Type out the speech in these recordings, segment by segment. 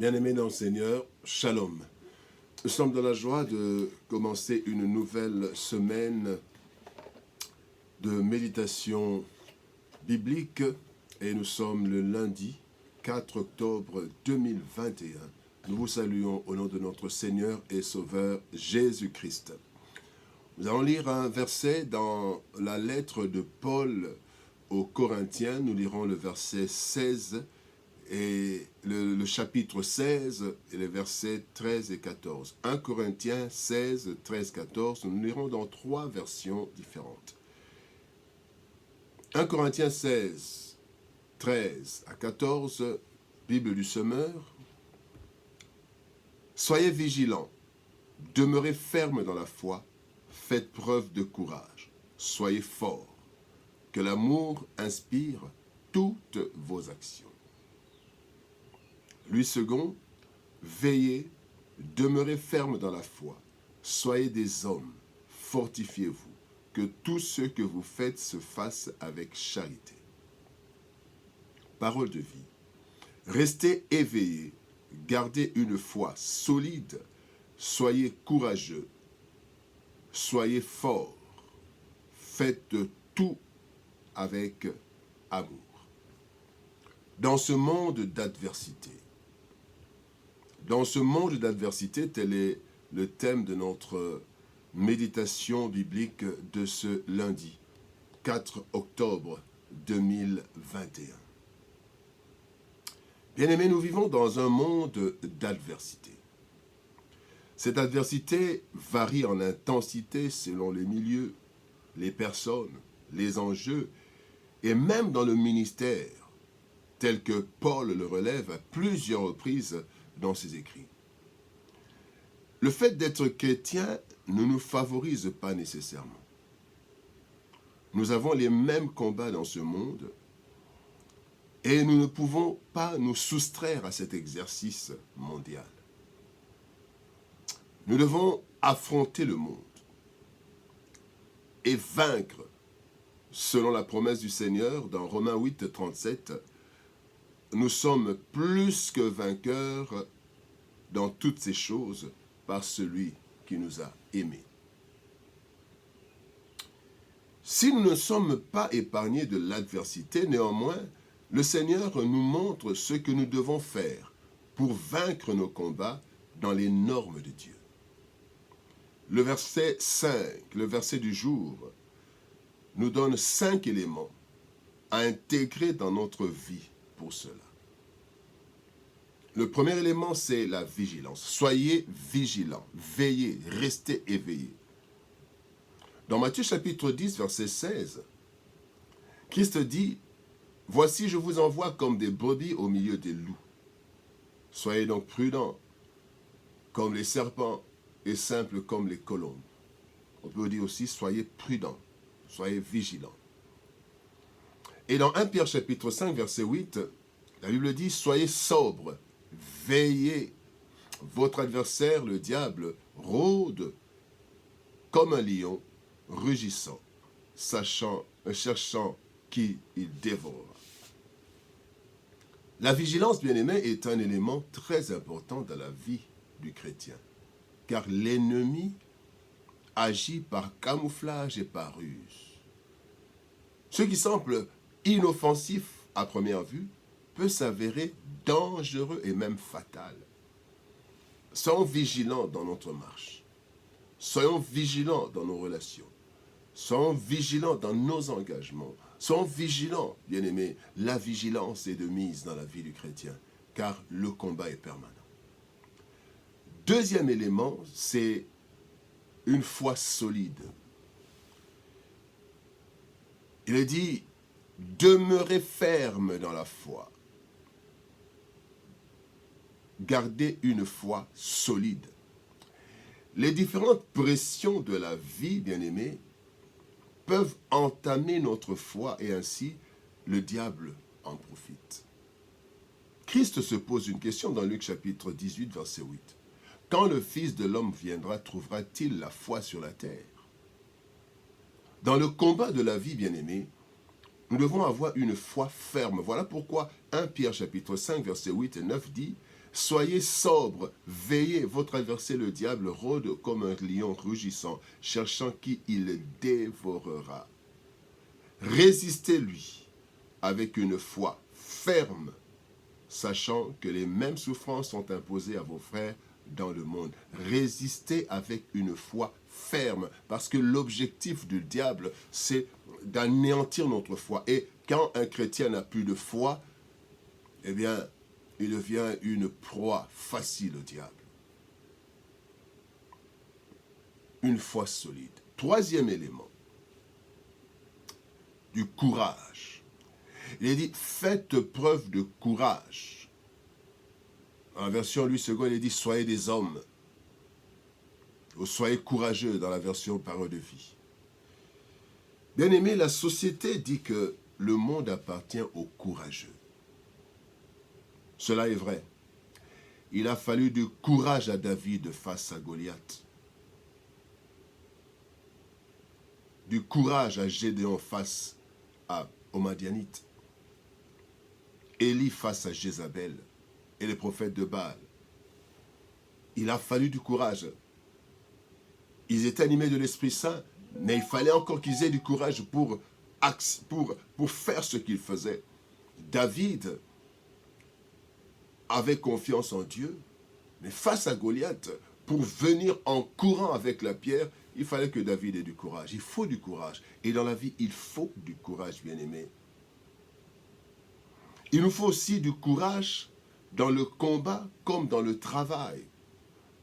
Bien-aimés dans le Seigneur, Shalom. Nous sommes dans la joie de commencer une nouvelle semaine de méditation biblique et nous sommes le lundi 4 octobre 2021. Nous vous saluons au nom de notre Seigneur et Sauveur Jésus-Christ. Nous allons lire un verset dans la lettre de Paul aux Corinthiens. Nous lirons le verset 16 et le chapitre 16 et les versets 13 et 14. 1 Corinthiens 16, 13, 14. Nous lirons dans trois versions différentes. 1 Corinthiens 16, 13 à 14, Bible du Semeur. Soyez vigilants, demeurez fermes dans la foi, faites preuve de courage, soyez forts, que l'amour inspire toutes vos actions. Lui second, veillez, demeurez fermes dans la foi, soyez des hommes, fortifiez-vous, que tout ce que vous faites se fasse avec charité. Parole de vie. Restez éveillés, gardez une foi solide, soyez courageux, soyez forts, faites tout avec amour. Dans ce monde d'adversité, tel est le thème de notre méditation biblique de ce lundi, 4 octobre 2021. Bien-aimés, nous vivons dans un monde d'adversité. Cette adversité varie en intensité selon les milieux, les personnes, les enjeux, et même dans le ministère, tel que Paul le relève à plusieurs reprises dans ses écrits. Le fait d'être chrétien ne nous favorise pas nécessairement. Nous avons les mêmes combats dans ce monde et nous ne pouvons pas nous soustraire à cet exercice mondial. Nous devons affronter le monde et vaincre, selon la promesse du Seigneur dans Romains 8, 37, nous sommes plus que vainqueurs dans toutes ces choses par celui qui nous a aimés. Si nous ne sommes pas épargnés de l'adversité, néanmoins, le Seigneur nous montre ce que nous devons faire pour vaincre nos combats dans les normes de Dieu. Le verset 5, le verset du jour, nous donne 5 éléments à intégrer dans notre vie pour cela. Le premier élément, c'est la vigilance. Soyez vigilants, veillez, restez éveillés. Dans Matthieu chapitre 10, verset 16, Christ dit, « Voici, je vous envoie comme des brebis au milieu des loups. Soyez donc prudents, comme les serpents, et simples comme les colombes. » On peut dire aussi, soyez prudents, soyez vigilants. Et dans 1 Pierre chapitre 5, verset 8, la Bible dit, « Soyez sobres, veillez. Votre adversaire, le diable, rôde comme un lion, rugissant, cherchant qui il dévore. » La vigilance, bien-aimés, est un élément très important dans la vie du chrétien, car l'ennemi agit par camouflage et par ruse. Ce qui semble inoffensif à première vue peut s'avérer dangereux et même fatal. Soyons vigilants dans notre marche. Soyons vigilants dans nos relations. Soyons vigilants dans nos engagements. Soyons vigilants, bien-aimés. La vigilance est de mise dans la vie du chrétien, car le combat est permanent. Deuxième élément, c'est une foi solide. Il est dit, demeurez ferme dans la foi. Gardez une foi solide. Les différentes pressions de la vie, bien-aimés, peuvent entamer notre foi et ainsi le diable en profite. Christ se pose une question dans Luc chapitre 18, verset 8. Quand le Fils de l'homme viendra, trouvera-t-il la foi sur la terre? Dans le combat de la vie, bien-aimés, nous devons avoir une foi ferme. Voilà pourquoi 1 Pierre chapitre 5, verset 8 et 9 dit Soyez sobres, veillez, votre adversaire le diable rôde comme un lion rugissant, cherchant qui il dévorera. Résistez-lui avec une foi ferme, sachant que les mêmes souffrances sont imposées à vos frères dans le monde. Résistez avec une foi ferme, parce que l'objectif du diable, c'est d'anéantir notre foi. Et quand un chrétien n'a plus de foi, eh bien, il devient une proie facile au diable. Une foi solide. Troisième élément, du courage. Il est dit, faites preuve de courage. Dans la version Louis II, il est dit, soyez des hommes. Ou soyez courageux dans la version Parole de vie. Bien aimé, la société dit que le monde appartient aux courageux. Cela est vrai. Il a fallu du courage à David face à Goliath. Du courage à Gédéon face aux Madianites. Élie face à Jézabel et les prophètes de Baal. Il a fallu du courage. Ils étaient animés de l'Esprit Saint, mais il fallait encore qu'ils aient du courage pour faire ce qu'ils faisaient. David avait confiance en Dieu, mais face à Goliath, pour venir en courant avec la pierre, il fallait que David ait du courage. Il faut du courage. Et dans la vie, il faut du courage, bien-aimé. Il nous faut aussi du courage dans le combat comme dans le travail.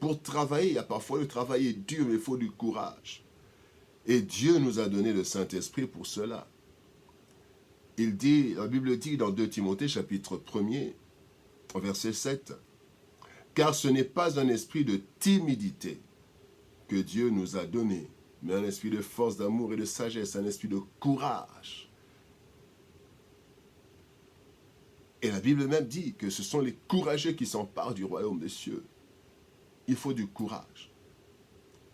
Pour travailler, parfois le travail est dur, mais il faut du courage. Et Dieu nous a donné le Saint-Esprit pour cela. Il dit, la Bible dit dans 2 Timothée, chapitre 1er, verset 7, « Car ce n'est pas un esprit de timidité que Dieu nous a donné, mais un esprit de force, d'amour et de sagesse, un esprit de courage. » Et la Bible même dit que ce sont les courageux qui s'emparent du royaume des cieux. Il faut du courage.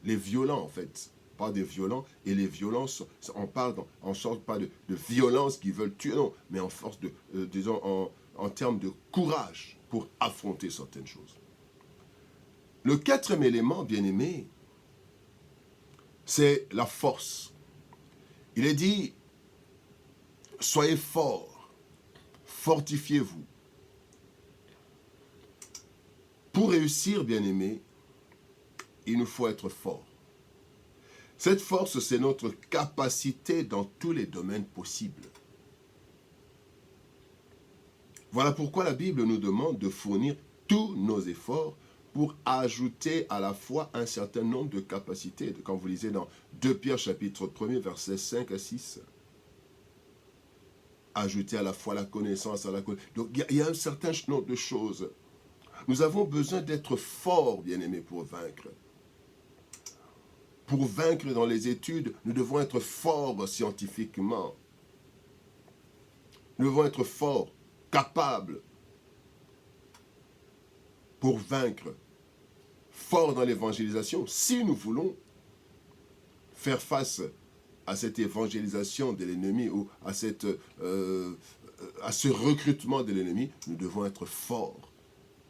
Les violents, en fait, pas des violents, et les violences, on parle en sorte pas de violence qui veulent tuer, non, mais en force de, disons, en termes de courage pour affronter certaines choses. Le quatrième élément, bien-aimé, c'est la force. Il est dit, soyez forts, fortifiez-vous. Pour réussir, bien-aimé, il nous faut être fort. Cette force, c'est notre capacité dans tous les domaines possibles. Voilà pourquoi la Bible nous demande de fournir tous nos efforts pour ajouter à la foi un certain nombre de capacités. Quand vous lisez dans 2 Pierre chapitre 1er, versets 5 à 6, ajouter à la foi la connaissance à la connaissance. Donc il y a un certain nombre de choses. Nous avons besoin d'être forts, bien-aimés, pour vaincre. Pour vaincre dans les études, nous devons être forts scientifiquement. Nous devons être forts, capables pour vaincre. Forts dans l'évangélisation, si nous voulons faire face à cette évangélisation de l'ennemi ou à ce recrutement de l'ennemi, nous devons être forts,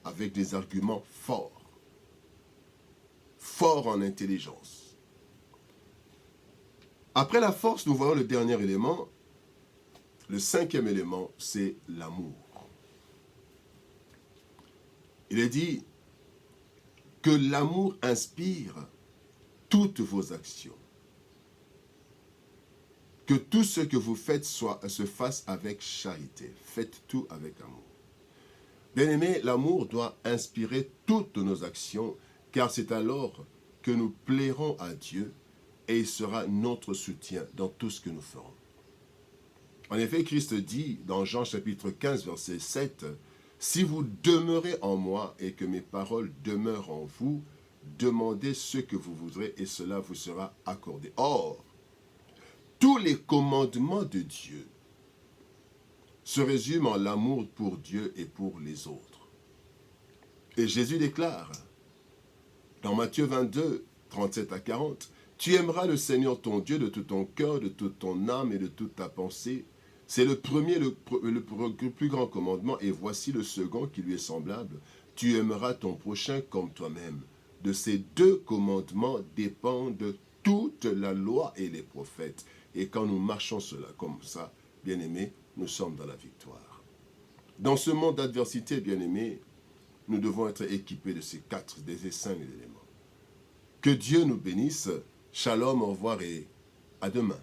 avec des arguments forts. Forts en intelligence. Après la force, nous voyons le dernier élément. Le cinquième élément, c'est l'amour. Il est dit que l'amour inspire toutes vos actions. Que tout ce que vous faites se fasse avec charité. Faites tout avec amour. Bien-aimé, l'amour doit inspirer toutes nos actions, car c'est alors que nous plairons à Dieu et il sera notre soutien dans tout ce que nous ferons. En effet, Christ dit dans Jean chapitre 15, verset 7, « Si vous demeurez en moi et que mes paroles demeurent en vous, demandez ce que vous voudrez et cela vous sera accordé. » Or, tous les commandements de Dieu se résument en l'amour pour Dieu et pour les autres. Et Jésus déclare, dans Matthieu 22, 37 à 40, « Tu aimeras le Seigneur ton Dieu de tout ton cœur, de toute ton âme et de toute ta pensée. C'est le premier, le plus grand commandement, et voici le second qui lui est semblable. Tu aimeras ton prochain comme toi-même. De ces deux commandements dépendent toute la loi et les prophètes. Et quand nous marchons cela comme ça, bien-aimés, nous sommes dans la victoire. Dans ce monde d'adversité, bien-aimés, nous devons être équipés de ces des 5 éléments. Que Dieu nous bénisse. Shalom, au revoir et à demain.